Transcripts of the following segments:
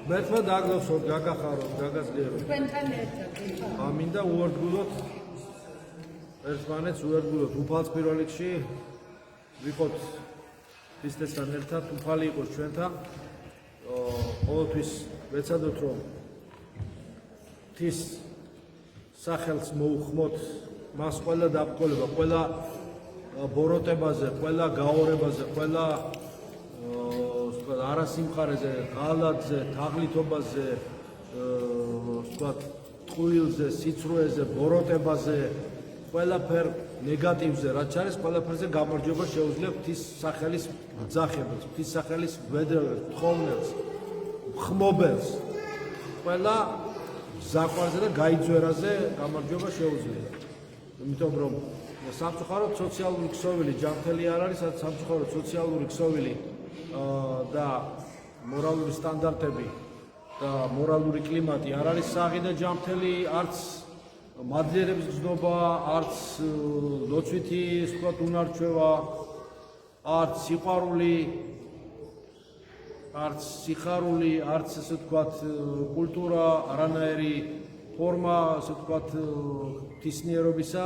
მერტმა დაგლოსოთ, გაგახაროთ, გაგაზლიეროთ. თქვენთან ერთად. ამინდა უვარდგულოთ ერთმანეთს უვარდგულოთ. უფალს პირველ რიგში ვიყოთ ქრისტესთან ერთად, უფალი იყოს ჩვენთან. ყოველთვის ვეცადოთ, რომ ღვთის სახელს მოუხმოთ მას ყველა დაბრკოლება, ყველა ბოროტებაზე, ყველა გაორებაზე, ყველა არასიმხარეზე, ღალატზე, თაღლითობაზე, ტყუილზე, სიცრუეზე, ბოროტებაზე, ყველაფერ ნეგატივზე, რაც არის, ყველაფერზე გამარჯვება შეუძლია ღვთის სახელის ძახებას, ღვთის სახელის ვედრებას, თხოვნელს, ხმობელს, ყველა ზაყვარზე და გაიძვერაზე გამარჯვება შეუძლია. იმიტომ რომ სამწუხაროდ სოციალური ქსოვილი ჯანმრთელი არ არის, სამწუხაროდ სოციალური ქსოვილი და მორალური სტანდარტები და მორალური კლიმატი არ არის საღი და ჯანმრთელი, არც მადლიერების გზნობა, არც ლოცვითი უნარჩვევა, არც სიყვარული, არც სიხარული, არც ესე ვთქვათ კულტურა, არანაირი ფორმა, ასე ვთქვათ ღვთისმიერობისა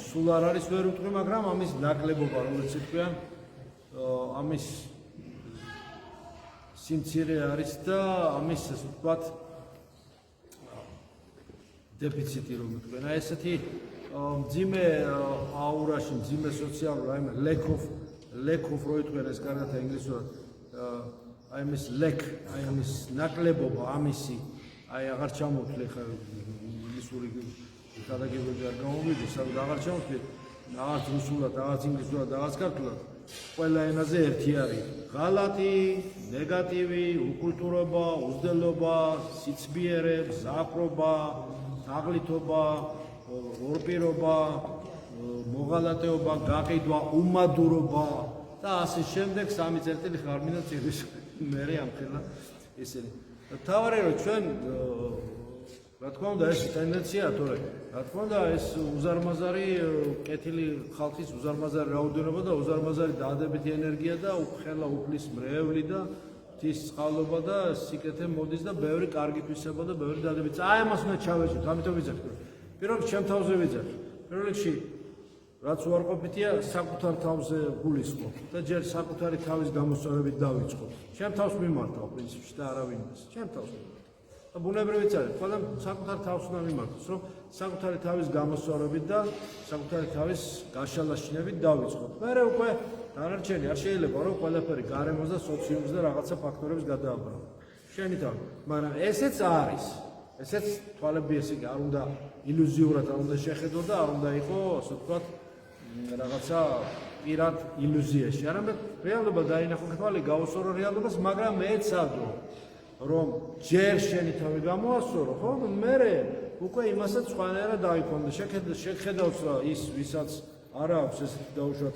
სულ არ არის, ვერ ვიტყვი, მაგრამ ამის ნაკლებობა, როგორც თქვენ, ამის სიმცირე არის და ამის ასე ვთქვათ დეფიციტი, რომ ვიტყვენ. აი ესეთი მძიმე აურაში, მძიმე სოციალურ, აი lack of რო ვიტყვენ ეს კარგად ინგლისურად, აი ამის lack, აი ამის ნაკლებობა, ამისი, აი აღარ ჩამოვთვლი ხა ინგლისური გადაგებები არ გამოვიდეს, სადღაც აღარ ჩამოვთვლი, რაღაც რუსულად, რაღაც ინგლისურად, რაღაც ქართულად. ყველა ენაზე ერთი არის. ღალატი, ნეგატივი, უკულტურობა, უზრდელობა, სიცბიერე, ზაფრობა, თაღლითობა, ორპირობა, მოღალატეობა, გაყიდვა, უმადურობა და ასე შემდეგ. 3 წერტილი ხარ მინდა წირის მერე ამხელა ესენი. თავარი რომ ჩვენ რა თქმა უნდა ეს ტენდენცია, თორე რა თქმა უნდა ეს უზარმაზარი კეთილი ხალხის უზარმაზარი რაოდენობა და უზარმაზარი დადებითი ენერგია და უხელა უფლის მრევლი და ღვთის წყალობა და სიკეთე მოდის და ბევრი კარგი თვისება და ბევრი დადებითი. აი ამას უნდა ჩავეჭოთ, ამიტომ ვიძახი. პირველ რიგში ჩემ თავზე ვიძახი. პირველ რიგში რაც უარყოფითია საკუთარ თავზე გულისხმო და ჯერ საკუთარი თავის გამოსწორებით დავიწყო. ჩემ თავს მიმართავ პრინციპში და არავინ ის. ჩემ თავს და ბუნებრივიც არის, ყველა საკუთარ თავს უნდა მიმართოს, რომ საკუთარი თავის გამოსწორებით და საკუთარი თავის გაშალაშინებით დავიწყოთ. მერე უკვე დანარჩენი არ შეიძლება რომ ყველაფერი გარემოს და სოციუმის და რაღაცა ფაქტორების გადააბრალო. შენი თავი, მაგრამ ესეც არის. ესეც თვალები ესე კი არ უნდა ილუზიურად არ უნდა შეხედო და არ უნდა იყო, ასე ვთქვათ, რაღაცა პირად ილუზიაში. არამედ რეალობა დაინახო თვალი, გაუსწორო რეალობას, მაგრამ მეცადო რომ ჯერ შენი თავი გამოასწორო, ხო? მერე უკვე იმასაც სხვანაირად დაიქონდა. შეხედავს რა ის, ვისაც არ აქვს ესეთი დაუშვათ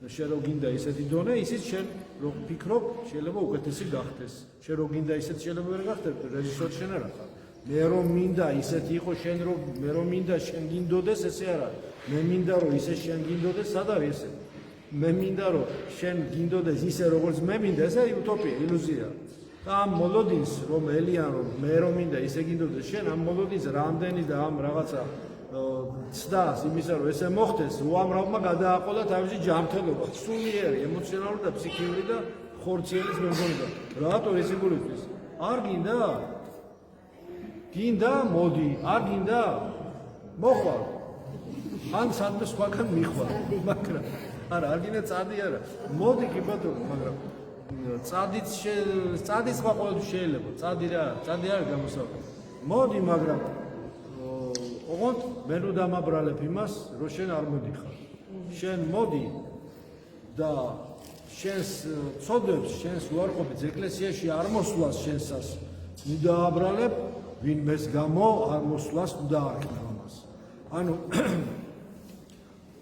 შენ რო გინდა ისეთი დონე, ისიც შენ რო ფიქრობ, შეიძლება უკეთესი გახდეს. შენ რო გინდა ისეთ შეიძლება ვერ გახდები, რეჟისორი შენ არ ხარ. მე რომ მინდა ისეთი იყო შენ რო მე რომ მინდა შენ გინდოდეს, ესე არ არის. მე მინდა რომ ისე შენ გინდოდეს, სად არის ესე? მე მინდა რომ შენ გინდოდეს ისე როგორც მე მინდა, ესე უტოპია, ილუზია. და ამ მოლოდინს რომ ელიან რომ მე რომ მინდა ისე გინდოდეს შენ, ამ მოლოდინს რამდენი და ამ რაღაცა ცდას იმისა რომ ესე მოხდეს, უამრავმა გადააყოლა თავისი ჯანმრთელობა, სულიერი, ემოციონალური და ფსიქიური და ხორციელის მემგონება. რატო ესე გულისთვის? არ გინდა? გინდა, მოდი, არ გინდა? მოხვალ. ან სადმე სხვაგან მიხვალ, მაგრამ არა, არ გინდა წადი არა. მოდი კი ბატონო, მაგრამ წადის სხვა ყოველთვის შეიძლება, წადი რა, წადი არის გამოსავალი. მოდი, მაგრამ ოღონდ მე ნუ დამაბრალებ იმას, რომ შენ არ მოდიხარ. შენ მოდი და შენს ცოდვებს, შენს უარყოფითს ეკლესიაში არ მოსვლას შენსას ნუ დააბრალებ, ვინმეს გამო არ მოსვლას ნუ დაარქმევ ამას. ანუ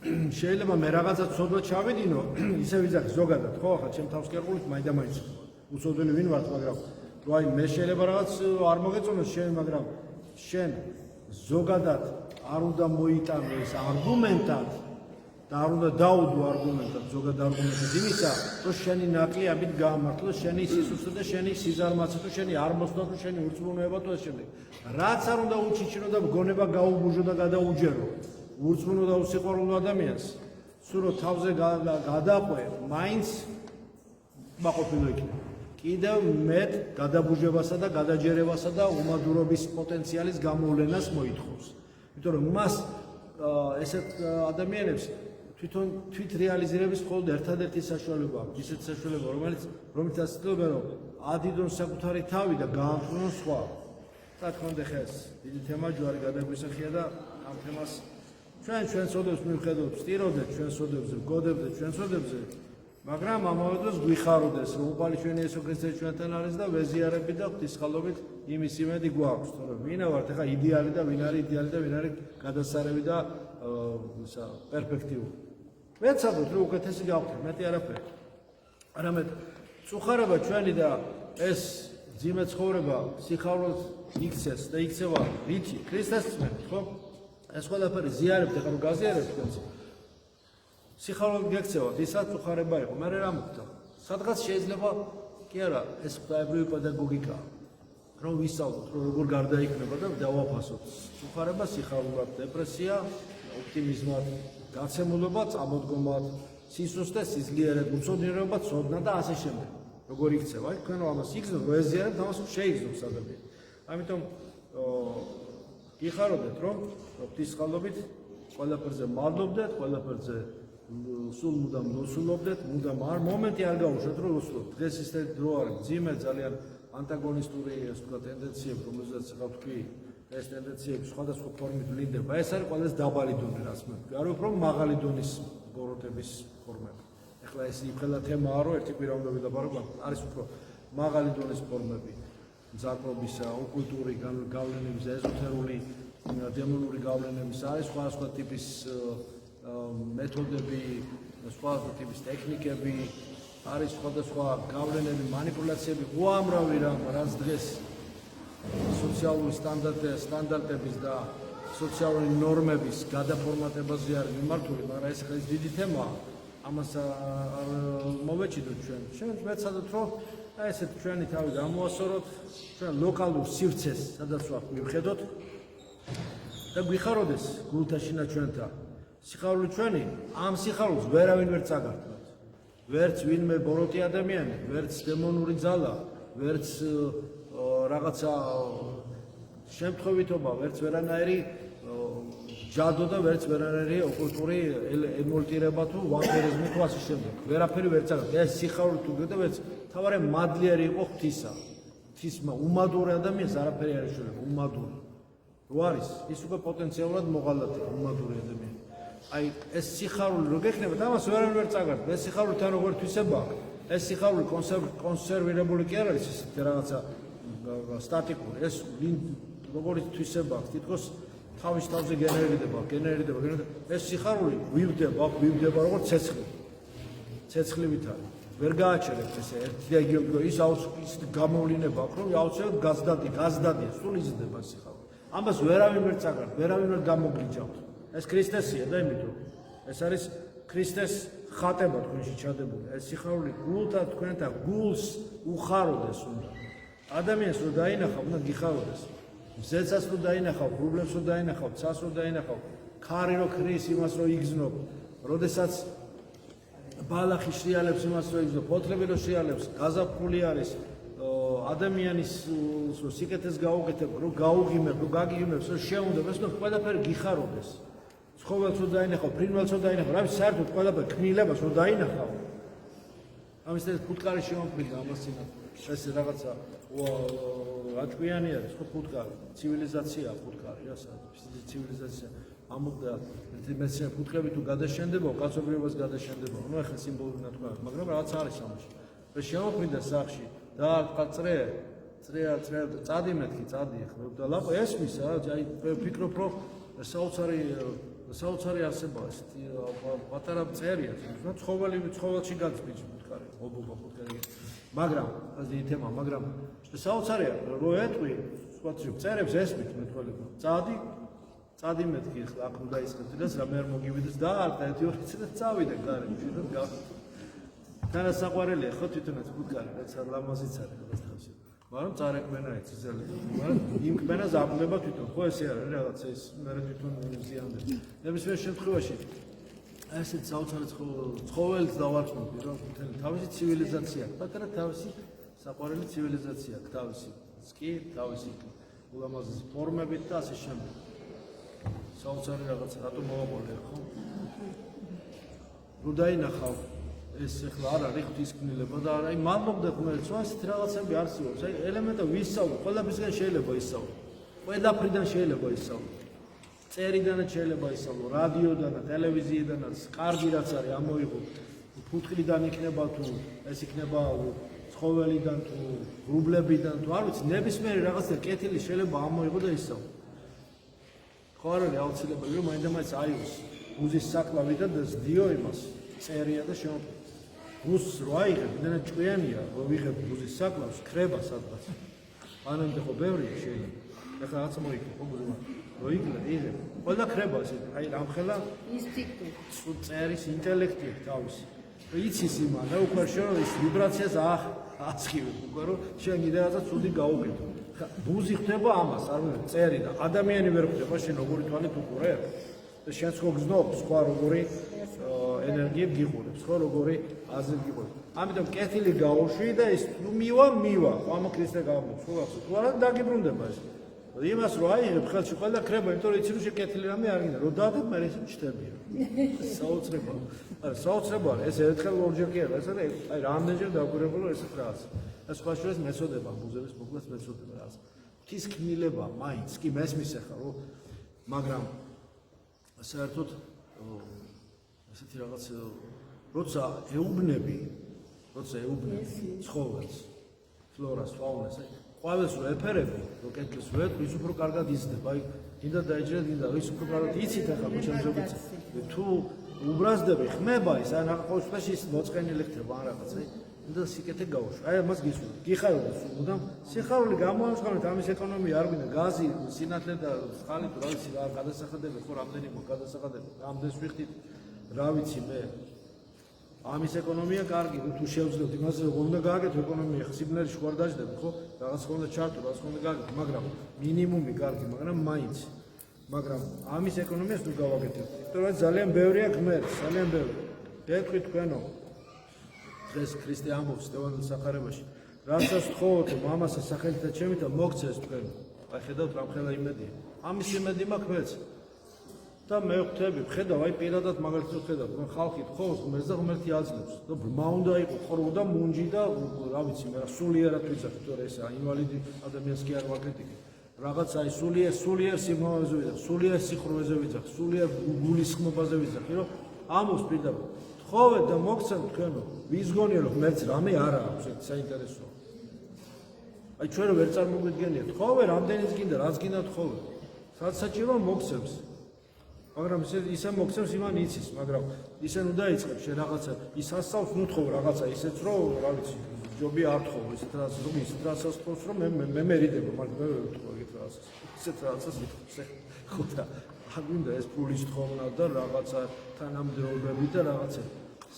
შეიძლება მე რაღაცა ცოდვა ჩავედინო, ისე ვიძახი ზოგადად, ხო, ახლა ჩემ თავს კერყულით მაინდა-მაინც უცოდველი ვინ ვარ, მაგრამ რომ აი მე შეიძლება რაღაც არ მოგეწონოს შენ, მაგრამ შენ ზოგადად არ უნდა მოიტანო ეს არგუმენტად, და არ უნდა დაუდო არგუმენტად ზოგად არგუმენტად იმისა, რომ შენი ნაკლი ამით გაამართლოს, შენი სისუსტე და შენი სიზარმაცე თუ შენი არმოსნობა თუ შენი ურწმუნოება თუ ეს შემდეგ. რაც არ უნდა უჩიჩინო და გონება გაუბუჟო და გადაუჯერო ურწმუნო და უსიყვარულო ადამიანს, სულ რომ თავზე გადაყვე, მაინც მაყოფილო იქნება. კიდევ მეტ გადაბუჟებასა და გადაჯერებასა და უმადურობის პოტენციალის გამოვლენას მოითხოვს. იმიტომ რომ მას ესეთ ადამიანებს თვითონ თვით რეალიზირების მხოლოდ ერთადერთი საშუალება აქვს, ისეთი საშუალება, რომელიც ასწავლება, რომ ადიდონ საკუთარი თავი და გაამწვანონ სხვა. რა თქმა უნდა, ხა ეს დიდი თემა ჯვარი გადაგვისახია და ამ თემას ჩვენ სოდებს მივხედავთ, ვსტიროდეთ ჩვენ სოდებზე, ვგოდებდეთ ჩვენ სოდებზე, მაგრამ ამავე დროს გვიხაროდეს, რომ უყალი ჩვენი იესო ქრისტე ჩვენთან არის და ვეზიარებით და ღვთისხალობით იმის იმედი გვაქვს, თორემ ვინა ვართ ახლა იდეალი და ვინ არის იდეალი და ვინ არის გადასარევი და პერფექტიული. ვეცადოთ, რომ უკეთესი გავხდეთ, მეტი არაფერი. არამედ წუხარება ჩვენი და ეს ძიმე ცხოვრება სიხარულით იქცეს და იქცევა რითი? ქრისტეს წმენდით, ხო? ეს ყველაფერი ზიარებთ, ახლა რომ გაზიარებთ თქვენს. სიხარულით გექცევათ, ისაც წუხარება იყო, მაგრამ რა მოხდა? სადღაც შეიძლება კი არა, ეს ღვთაებრივი პედაგოგიკაა. რომ ვისწავლოთ, რომ როგორ გარდაიქმნება და დავაფასოთ. წუხარება, სიხარულად, დეპრესია, ოპტიმიზმად, გაცემულობა, წამოდგომად, სისუსტე, სიძლიერე, უცოდნიერება, ცოდნა და ასე შემდეგ. როგორ იქცევა? აი, თქვენ ამას იგრძნობთ, ვეზიარებთ, ამას შეიგრძნობს ადამიანი. ამიტომ გიხარობთ, რომ ღვთისხალობით ყველაფერზე მადლობდეთ, ყველაფერზე სულ მუდამ ლოცულობდეთ, მუდამ არ მომენტი არ გაუშვათ, რომ ლოცულობთ. დღეს ისეთი დრო არის, ძიმე ძალიან ანტაგონისტური, ასე ვთქვათ, ტენდენციები, რომელზეც ახლა ვთქვი, ეს ტენდენციები სხვადასხვა ფორმით ვლინდება. ეს არის ყველაზე დაბალი დონე, რაც მე ვთქვი. არ ვქრო მაღალი დონის ბოროტების ფორმები. ახლა ეს იმხელა თემაა, რომ ერთი კვირა უნდა ვილაპარაკო, არის უფრო მაღალი დონის ფორმები. მძარბობისა, ოკულტური გავლენების, ეზოთერული, დემონური გავლენების, არის სხვადასხვა ტიპის მეთოდები, სხვადასხვა ტიპის ტექნიკები, არის სხვადასხვა გავლენები, манипуляციები, უამრავი რამ, რაც დღეს სოციალური სტანდარტების და სოციალური ნორმების გადაფორმატებაზე არის მიმართული, მაგრამ ეს ხელი დიდი თემაა. ამას არ მოვეჭიდოთ ჩვენ. ჩვენ ვეცადოთ, რომ ესეთ ჩვენი თავი გამოასწოროთ, ჩვენ ლოკალურ სივრცეს, სადაც ვართ მივხედოთ და გვიხაროდეს გულთაშინა ჩვენთან. სიხარული ჩვენი, ამ სიხარულს ვერავინ ვერ წაგართმევთ. ვერც ვინმე ბოროტი ადამიანი, ვერც დემონური ძალა, ვერც რაღაცა შემთხვევითობა, ვერც ვერანაირი ჯადო და ვერც ვერანაირი ოკულტური ემოლტირება თუ ვამპირიზმი თუ ასე შემდეგ. ვერაფერი ვერ წაგართმევთ. ეს სიხარული თუ გეტა ვერც თავარი მადლიერი იყო ღვთისა. ღვთისმა უმადური ადამიანს არაფერი არ ეშველება, უმადური. რო არის, ის უკვე პოტენციალურად მოღალატეა, უმადური ადამიანი. აი ეს სიხარული რო გექნება, ამას ვერავინ ვერ წაგართმევთ. ეს სიხარული თან როგორ თვისება? ეს სიხარული კონსერვირებული კი არ არის ისეთი რაღაცა სტატიკური. ეს როგორი თვისება აქვს, თითქოს თავის თავზე გენერირდება. ეს სიხარული ვივდება როგორც ცეცხლი. ცეცხლივით არის. ვერ გააჩერებთ ესე ერთი ის გამოვლინება აქვს, რომ აუცილებლად გაზდადია, სულ იზრდება სიხარული. ამას ვერავინ ვერ წაგართ, ვერავინ ვერ გამოგიჯავთ. ეს ქრისტესია და იმიტომ ეს არის ქრისტეს ხატება თქვენში ჩადებული. ეს სიხარული გულთან თქვენთან გულს უხაროდეს უნდა. ადამიანს რო დაინახავ, უნდა გიხაროდეს. მზეცას რო დაინახავ, პრობლემს რო დაინახავ, ცას რო დაინახავ, ქარი რო ქრის იმას რო იგზნობ, როდესაც ბალახი შრიალებს იმას რო იგზნობ, ფოთლები რო შრიალებს, გაზაფხული არის, ადამიანის სიკეთეს გაუკეთებ, რო გაუღიმებ, რო გაგიღიმებს, რო შეუნდებ, ეს ყველაფერი გიხაროდეს. ცხოველს რო დაინახავ, ფრინველს რო დაინახავ, რა ვიცი, საერთოდ ყველაფერი ქმნილებას რო დაინახავ. ამის ეს ფუტკარი შემოფრინდა ამას წინათ. ეს რაღაცა აჭკვიანი არის, ხო ფუტკარი, ცივილიზაცია ფუტკარი, რა საერთოდ ცივილიზაცია. ამოხდა ერთი მეცნიერი ფუტკრები თუ გადაშენდებაო, კაცობრიობას გადაშენდებაო. ნუ ახლა სიმბოლური ნათქვა, მაგრამ რაც არის ამაში. ეს შემოფრინდა სახში და წრე წადი მეთქი, წადი ახლა და ლაპა ესმის რა, აი ფიქრობ რომ საოცარი არსება ეს პატარა წერია, ცხოველში გაძბიჭ ფუტკარი, ობობა ფუტკარი. მაგრამ ეს დიდი თემა, მაგრამ საოცარია რო ეტყვი, სხვა წერებს ესმით მეტყველება. წადი მეთქი ახლა აქ უნდა ისხდეთ და რამე არ მოგივიდეს და არ დაეთიორიცი და წავიდე გარემოში და გავხდი. თანასაყვარელია ხო თვითონაც ფუტკარი რაც ლამაზიც არის რაღაც თავში. მაგრამ წარეკმენა იცი ძალიან. მაგრამ იმ კმენას აბლება თვითონ ხო ესე არის რაღაცა ის მე თვითონ ზიანდება. ნებისმიერ შემთხვევაში ასეთ საოცარ ცხოველს დავარწმუნდი რომ მთელი თავისი ცივილიზაცია აქვს. პატარა თავისი საყვარელი ცივილიზაცია აქვს თავისი. სკი თავისი ულამაზესი ფორმებით და ასე შემდეგ. საოცარი რაღაცა რატომ მოვაყოლე ხო? რო დაინახავ ეს ახლა არ არის ღვთისკნილება და აი მადლობდე ღმერთს, ასეთი რაღაცები არსებობს. აი ელემენტები ვისწავლო, ყველაფრისგან შეიძლება ისწავლო. ყველაფრიდან შეიძლება ისწავლო. წერიდანაც შეიძლება ისწავლო, რადიოდანაც, ტელევიზიიდანაც, კარგი რაც არის ამოიღო. ფუტკრიდან იქნება თუ ეს იქნება ცხოველიდან თუ ღრუბლებიდან თუ არ ვიცი, ნებისმიერი რაღაცა კეთილი შეიძლება ამოიღო და ისწავლო. ხო არ არის აუცილებელი რომ მაინდა-მაინც აიღოს ბუზის საკლავი და ზდიო იმას წერია და შემოყვება. ბუზს რო აიღებ, იმდენად ჭკვიანია, რომ ვიღებ ბუზის საკლავს, ხრება სადღაც. ანამდე ხო ბევრია შეიძლება. ეხლა რაღაცა მოიგო, ხო ბუზმა. რო იღებ, ყველა ხრება ასე, აი რამხელა ინსტინქტი. წერის ინტელექტი თავისი. იცის იმანა, უკვე შენ ის ვიბრაციას აცხივებ, უკვე რომ შენ კიდე რაღაცა ცუდი გაუგებო. ბუზი ხდება ამას, არ ვიცი, წერი და ადამიანი ვერ ხდება, შენ როგორი თვალით უყურებ? და შენ ხო გზნობ, სხვა როგორი ენერგიები გიყურებს, ხო როგორი აზრი გიყურებს. ამიტომ კეთილი გაუშვი და ის მივა, ხო ამ ქრისტე გამოს, ხო ახსოვს, თუ არა დაგიბრუნდება ეს. იმას რო აიღებ ხელში ყველა ხრება, იმიტომ რომ იცი რომ შეკეთილი რამე არ გინდა, რომ დაგებ მე ეს ჩტებია. საოცრება. არა, საოცრება, ეს ერთხელ ორჯერ კი არა, ეს არის აი რამდენჯერ დაგვირებულო ესეთ რაღაც. ეს სხვა შორის მეცოდება, ბუზების მოკლეს მეცოდება რაღაც. ღვთისკნილება მაინც კი მესმის ახლა რომ მაგრამ საერთოდ ესეთი რაღაც როცა ეუბნები ცხოველს, ფლორას, ფაუნას, ყველას რო ეფერები, რო კეთილს ვეთქვი, ის უფრო კარგად იზრდება. აი, კიდე დაიჭირეთ, კიდე ის უფრო კარგად იცით ახლა მოჩამზობიც. თუ უბრაზდები ხმება ის, ან ყოველთვის ის მოწყენილი ხდება ან რაღაც, აი, და სიკეთე გაუშვა. აი, მას გისურვებთ. გიხარებთ სულ, სიხარული გამოამსხვრევთ, ამის ეკონომია არ გვინდა, გაზი, სინათლე და წყალი თუ რა ვიცი რა გადასახადები ხო რამდენი გადასახადები, რამდენს ვიხდით, რა ვიცი მე. ამის ეკონომია კარგი, თუ შევძლებთ იმაზე რომ უნდა გააკეთო ეკონომია, სიბნელში ხوار დაждდები, ხო? რაღაც ხონდა ჩართო, რაღაც ხონდა გააკეთო, მაგრამ მინიმუმი კარგი, მაგრამ მაინც. მაგრამ ამის ეკონომიას თუ გავაკეთებთ, იმიტომ რომ ძალიან ბევრია ღმერთი, ძალიან ბევრი. გეტყვით თქვენო. დღეს ქრისტე ამბობს სტევანოს სახარებაში, რასაც თხოვოთ მამასა სახელით და ჩემით მოგცეს თქვენ. აი ხედავთ რამხელა იმედია. ამის იმედი მაქვს მეც. და მე ხვდები, ხედავ, აი პირადად მაგალითად ხედავ, რომ ხალხი თხოვს ღმერთს და ღმერთი აძლევს. და ბრმა უნდა იყოს ხრო და მუნჯი და რა ვიცი, მე რა სულიერად ვიზახ, თორე ეს ინვალიდი ადამიანს კი არ ვაკრიტიკებ. რაღაც აი სულიერ სიმღერაზე ვიზახ, სულიერ სიხროვეზე ვიზახ, სულიერ გულისხმობაზე ვიზახ, რომ ამოს პირდაპირ თხოვეთ და მოგცემ თქვენო. ვის გონია რომ ღმერთს რამე არა აქვს, ეს საინტერესოა. აი ჩვენ რომ ვერ წარმოგვიდგენია, თხოვე რამდენიც გინდა, რაც გინდა თხოვე. რაც საჭირო მოგცემს. მაგრამ ისე მოგცემს იმან იცის, მაგრამ ისე ნუ დაიწყებ შე რაღაცა, ის ასწავს ნუ თხოვ რაღაცა ისეც რომ რა ვიცი, ჯობი არ თხოვ ისეთ რაღაც, რომ ისეთ რაღაცას თხოვს რომ მე მერიდებ, მაგრამ მე ვერ ვთხოვ ეგეთ რაღაცას. ისეთ რაღაცას ითხოვს. ხო და არ გვინდა ეს ფულის თხოვნა და რაღაცა თანამდებობები და რაღაცა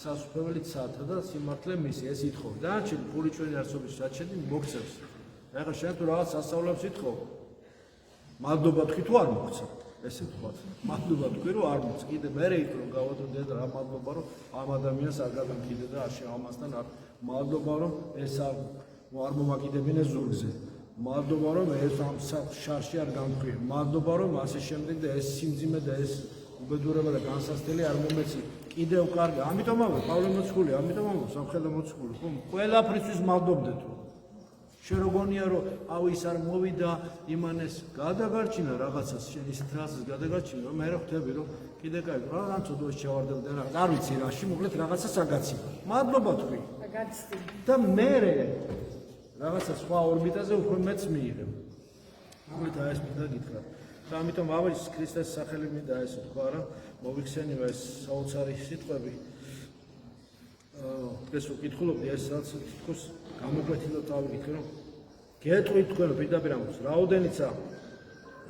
სასופველით სათა და სიმართლე მისი ეს ითხოვ. დანარჩენი ფული ჩვენი არსობის საჩენი მოგცემს. ეხლა შენ თუ რაღაც სასწავლებს ითხოვ. მადლობა თქვი თუ არ მოგცემ. ესე ვთქვათ, მადლობა თქვი რომ არ მოც კიდე მერე იქ რომ გავადონდე და რა მადლობა რომ ამ ადამიანს არ გადამკიდე და არ შეამასთან არ მადლობა რომ ეს არ მომაკიდებინე ზურგზე მადლობა რომ ეს ამ შარში არ გამქვია მადლობა რომ ასე შემდეგ და ეს სიმძიმე და ეს უბედურება და განსასწრელი არ მომეცი კიდევ კარგი ამიტომ ამბობ პავლე მოციქული ამიტომ ამბობ სამხედრო მოციქული ხო ყველაფრისთვის მადლობდე თუ შენ როგორია რომ აუ ის არ მოვიდა იმანეს გადაგარჩინა რაღაცას შენ ის თრასს გადაგარჩინა რომ მე რა ხვდები რომ კიდე კაი რა ცოტა შევარდებდი და რაღაც არ ვიცი რაში მოკლედ რაღაცას აგაცი მადლობა თქვი და მე რაღაცა სხვა ორბიტაზე უფრო მეც მიიღებ მოკლედ აი ეს მინდა გითხრათ და ამიტომ ავაჯის ქრისტეს სახელი მინდა ეს თქვა რა მოვიხსენივა ეს საოცარი სიტყვები ეს უკითხულობდი ეს რაც თქოს გამოგვეთილოთ ავიგეთ რომ გეტყვით თქვენ პირდაპირ ამბობს რაოდენიცა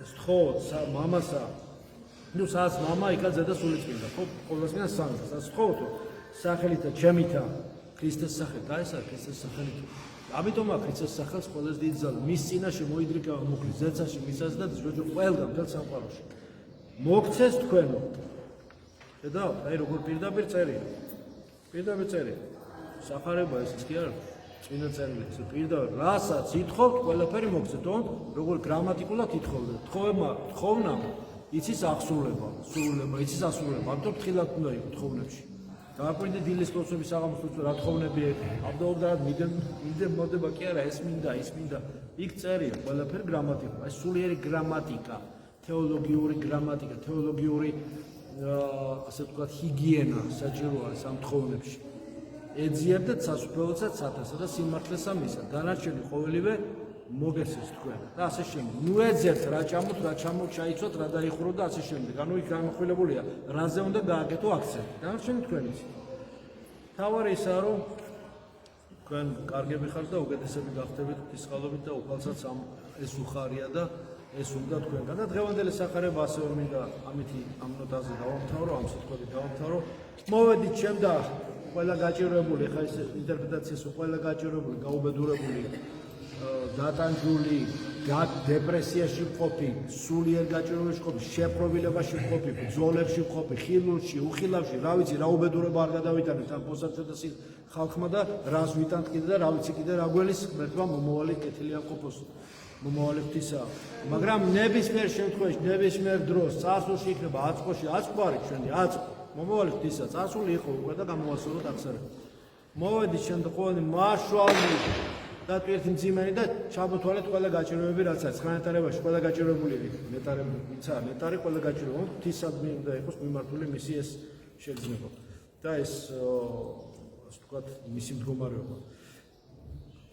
ეს თხოვოთ მამასა ნუ სადაც მამა იქა ზედა სულიწმინდა ხო ყოველასგან სამს სადაც ხოვთო სახელითა ჩემითა ქრისტეს სახელით და ეს არის ქრისტეს სახელით ამიტომ აქ ქრისტეს სახელს ყოველს დიდძალ მის წინაშე მოიდრიკა მოხლის ზეცაში მისას და ჯოჯო ყველგან მთელ სამყაროში მოგცეს თქვენო ხედავთ აი როგორ პირდაპირ წერია სახარება ესეც კი არა წინა წერილი ეს პირდაპირ რასაც ითხოვთ ყველაფერი მოგცეთ როგორ გრამატიკულად ითხოვდა თხოვნა იცის აღსრულება იცის ასრულება ამიტომ ფრთხილად უნდა იყოს თხოვნებში დააკვირდე დილის ლოცვების საღამოს რა თხოვნები აბდაობდათ მიდემ მოდება კი არა ეს მინდა იქ წერია ყველაფერი გრამატიკა ეს სულიერი გრამატიკა თეოლოგიური გრამატიკა თეოლოგიური ასე ვთქვათ ჰიგიენა საჭირო არის ამ თხოვნებში ეძიებდეთ სასუფეველსაც სათასა და სიმართლესა მისა დანარჩენი ყოველივე მოგესწრეს თქვენ და ასე შემდეგ. ნუ ეძებთ რა ჭამოთ, რა ჩაიცვათ, რა დაიხურო და ასე შემდეგ. ანუ იქ განხილებულია, რაზე უნდა გააკეთო აქცენტი. დანარჩენი თქვენ იცით. თავარი ისაა, რომ თქვენ კარგები ხართ და უკეთესები გახდებით ფისხალობით და უფალსაც ეს უხარია და ეს უნდა თქვენგან და დღევანდელი სახარება ასევე მინდა ამითი ამ ნოტაზე დავამთავრო, ამ სიტყვებით დავამთავრო. მოვედით ჩემ და ყველა გაჭირვებული, ხა ეს ინტერპრეტაციას ყველა გაჭირვებული, გაუბედურებული დატანჯული, დეპრესიაში მყოფი, სულიერ გაჭირვებაში მყოფი, შეპყრობილებაში მყოფი, ბრძოლებში მყოფი, ხილულში, უხილავში, რა ვიცი, რა უბედურება არ გადავიტანეთ ამ პოსტსა ხალხმა და რას ვიტანთ კიდე და რა ვიცი კიდე რა გველის ღმერთმა მომავალი კეთილი აღყოფოს. მომავალი ღვთისა. მაგრამ ნებისმიერ შემთხვევაში, ნებისმიერ დროს წარსულში იქნება აწყოში, აწყარი ჩვენი, აწყო. მომავალი ღვთისა, წარსული იყო უკვე და გამოვასწოროთ აღსარება. მოვედით შემდგომი მარშვალნი და ერთი მძიმენი და ჩამოთვალეთ ყველა გაჭირვებები რაც არის. ხანათარებაში ყველა გაჭირვებული ნეტარი ყველა გაჭირვებული ღვთისადმი უნდა იყოს მიმართული მისი ეს შეგრძნება. და ეს ასე ვთქვათ მისი მდგომარეობა.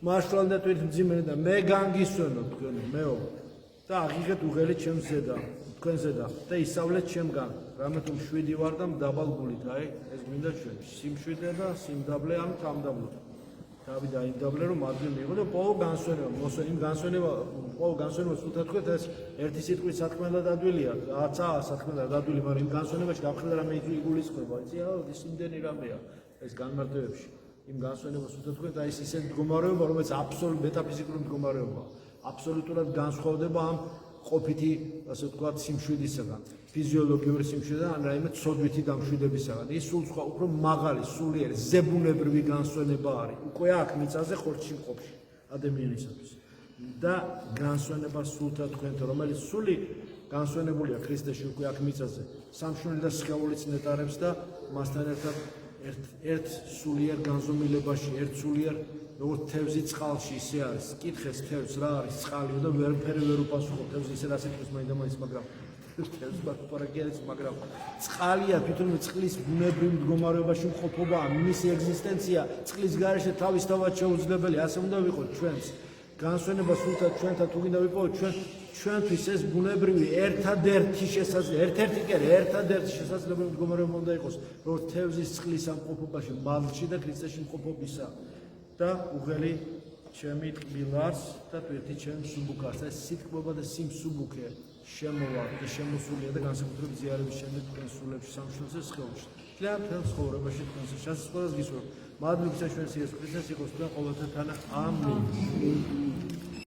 მარშვალნი და ერთი მძიმენი და მე განგისვენო თქვენ მეო და აღიღეთ უღელი ჩემს ზედა თქვენ ზედა და ისავლეთ ჩემგან რამე თუ მშვიდი ვარ და მდაბალ გულით აი ეს მინდა ჩვენ სიმშვიდე და სიმდაბლე ან თამდაბლო დავი დაიმდაბლე რომ ადგილი მიიღო და ყოველ განსვენება იმ განსვენება ყოველ განსვენებას თუ თქვენ ეს ერთი სიტყვით სათქმელად ადვილია რაცა სათქმელად ადვილი მაგრამ იმ განსვენებაში დახრდა რამე იგულისხმება იცი ის იმდენი რამეა ეს განმარტოებში იმ განსვენებას თუ თქვენ და ეს ისეთი მდგომარეობა რომელიც აბსოლუტურად მეტაფიზიკური მდგომარეობაა აბსოლუტურად განსხვავდება ამ ყოფითი ასე ვთქვათ სიმშვიდისაგან ფიზიოლოგიური სიმშვიდე ან რაიმე ცოდვითი დამშვიდებისაგან ის სულ სხვა უფრო მაღალი სულიერი ზებუნებრივი განსვენება არის უკვე აქ მიწაზე ხორცში მყოფში ადამიანისათვის და განსვენება სულთა თქვენთან რომელიც სული განსვენებულია ქრისტეში უკვე აქ მიწაზე სამშვილდე და სხეულის ნეტარებს და მასთან ერთად ერთ სულიერ განზომილებაში ერთ სულიერ როგორც თევზი წყალში ისე არის კითხეს თევზს რა არის წყალიო და ვერაფერი ვერ უპასუხო თევზი ისე რას იტყვის მაინდა-მაინც მაგრამ თევზს ბაკპარაკი არის მაგრამ წყალია თვითონ წყლის ბუნებრივ მდგომარეობაში მყოფობა მისი ეგზისტენცია წყლის გარეშე თავისთავად შეუძლებელი ასე უნდა ვიყოთ ჩვენს განსვენება სულთა ჩვენთან თუ გინდა ვიპოვოთ ჩვენთვის ეს ბუნებრივი ერთადერთი შესაძლებელი მდგომარეობა უნდა იყოს როგორც თევზის წყლის ამ მყოფობაში მალში და ქრისტეში მყოფობისა და უღელი ჩემი ტკბილარს და თვირთი ჩემ სუბუქარს ეს სიტყვობა და სიმსუბუქე შემოვა და შემოსულია და განსაკუთრებით ზიარების შემდეგ თქვენ სულებში სამშვილდზე სხეულში და მთელ ცხოვრებაში თქვენს შესაძლებლობას გისურვებ მადლობისა ჩვენს იესოს ქრისტეს იყოს თქვენ ყოველთვის თანა ამინ